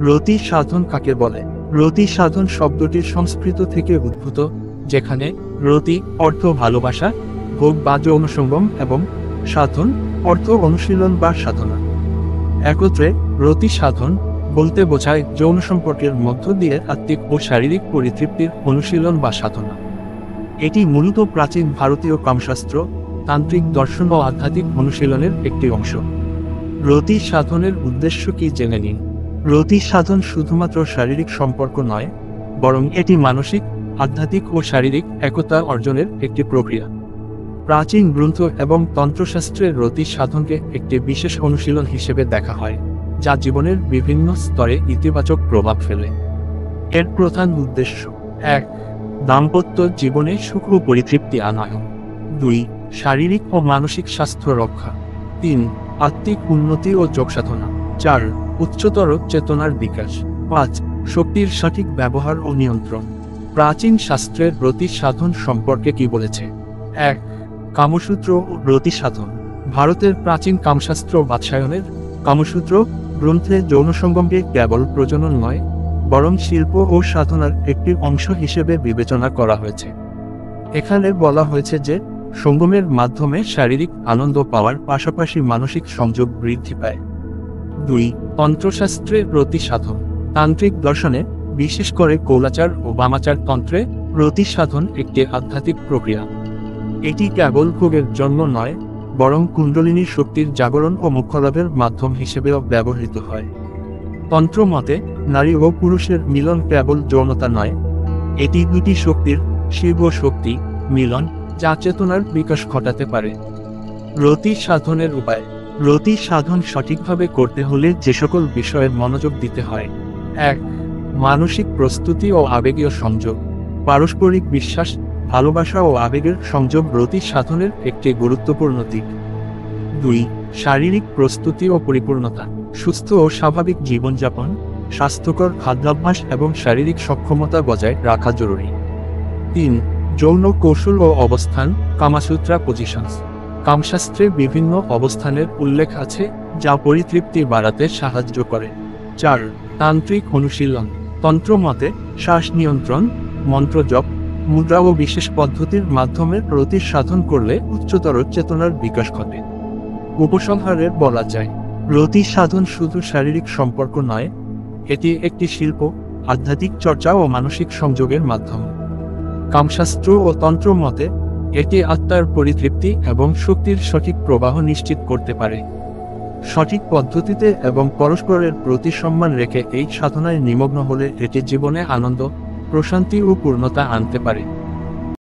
রতি সাধন কাকে বলে? রতি সাধন শব্দটির সংস্কৃত থেকে উদ্ভূত, যেখানে রতি অর্থ ভালোবাসা, ভোগ বা যৌন সঙ্গম এবং সাধন অর্থ অনুশীলন বা সাধনা। একত্রে রতি সাধন বলতে বোঝায় যৌন সম্পর্কের মধ্য দিয়ে আত্মিক ও শারীরিক পরিতৃপ্তির অনুশীলন বা সাধনা। এটি মূলত প্রাচীন ভারতীয় কামশাস্ত্র, তান্ত্রিক দর্শন ও আধ্যাত্মিক অনুশীলনের একটি অংশ। রতি সাধনের উদ্দেশ্য কি জেনে নিন। রতি সাধন শুধুমাত্র শারীরিক সম্পর্ক নয়, বরং এটি মানসিক, আধ্যাত্মিক ও শারীরিক একতা অর্জনের একটি প্রক্রিয়া। প্রাচীন গ্রন্থ এবং তন্ত্রশাস্ত্রের রতি সাধনকে একটি বিশেষ অনুশীলন হিসেবে দেখা হয়, যা জীবনের বিভিন্ন স্তরে ইতিবাচক প্রভাব ফেলে। এর প্রধান উদ্দেশ্য: 1. দাম্পত্য জীবনে সুখ ও পরিতৃপ্তি আনয়ন। 2. শারীরিক ও মানসিক স্বাস্থ্য রক্ষা। 3. আত্মিক উন্নতি ও যোগসাধনা। 4. উচ্চতর চেতনার বিকাশ। 5. শক্তির সঠিক ব্যবহার ও নিয়ন্ত্রণ। প্রাচীন শাস্ত্রের রতি সাধন সম্পর্কে কি বলেছে? 1. কামসূত্র ও রতি সাধন। ভারতের প্রাচীন কামশাস্ত্র বাৎসায়নের কামসূত্র গ্রন্থে যৌনসঙ্গমকে কেবল প্রজনন নয়, বরং শিল্প ও সাধনার একটি অংশ হিসেবে বিবেচনা করা হয়েছে। এখানে বলা হয়েছে যে সঙ্গমের মাধ্যমে শারীরিক আনন্দ পাওয়ার পাশাপাশি মানসিক সংযোগ বৃদ্ধি পায়। 2. তন্ত্রশাস্ত্রে রতি সাধন। তান্ত্রিক দর্শনে, বিশেষ করে কৌলাচার ও বামাচার তন্ত্রে, রতি সাধন একটি আধ্যাত্মিক প্রক্রিয়া। এটি কেবল ভোগের জন্য নয়, বরং কুণ্ডলিনী শক্তির জাগরণ ও মোক্ষলাভের মাধ্যম হিসেবেও ব্যবহৃত হয়। তন্ত্র মতে নারী ও পুরুষের মিলন কেবল যৌনতা নয়, এটি দুটি শক্তির, শিব ও শক্তি, মিলন, যা চেতনার বিকাশ ঘটাতে পারে। রতি সাধনের উপায়। রতি সাধন সঠিকভাবে করতে হলে যে সকল বিষয়ে মনোযোগ দিতে হয়: 1. মানসিক প্রস্তুতি ও আবেগীয় সংযোগ। পারস্পরিক বিশ্বাস, ভালোবাসা ও আবেগের সংযোগ রতি সাধনের একটি গুরুত্বপূর্ণ দিক। 2. শারীরিক প্রস্তুতি ও পরিপূর্ণতা। সুস্থ ও স্বাভাবিক জীবনযাপন, স্বাস্থ্যকর খাদ্যাভ্যাস এবং শারীরিক সক্ষমতা বজায় রাখা জরুরি। 3. যৌন কৌশল ও অবস্থান, কামাসূত্রা পজিশনস। কামশাস্ত্রে বিভিন্ন অবস্থানের উল্লেখ আছে, যা পরিতৃপ্তি বাড়াতে সাহায্য করে। 4. তান্ত্রিক অনুশীলন। তন্ত্র মতে শ্বাস নিয়ন্ত্রণ, মন্ত্র জপ, মুদ্রা ও বিশেষ পদ্ধতির মাধ্যমে রতি সাধন করলে উচ্চতর চেতনার বিকাশ ঘটে। উপসংহারে বলা যায়, রতি সাধন শুধু শারীরিক সম্পর্ক নয়, এটি একটি শিল্প, আধ্যাত্মিক চর্চা ও মানসিক সংযোগের মাধ্যম। কামশাস্ত্র ও তন্ত্র মতে এটি আত্মার পরিতৃপ্তি এবং শক্তির সঠিক প্রবাহ নিশ্চিত করতে পারে। সঠিক পদ্ধতিতে এবং পরস্পরের প্রতি সম্মান রেখে এই সাধনায় নিমগ্ন হলে এটি জীবনে আনন্দ, প্রশান্তি ও পূর্ণতা আনতে পারে।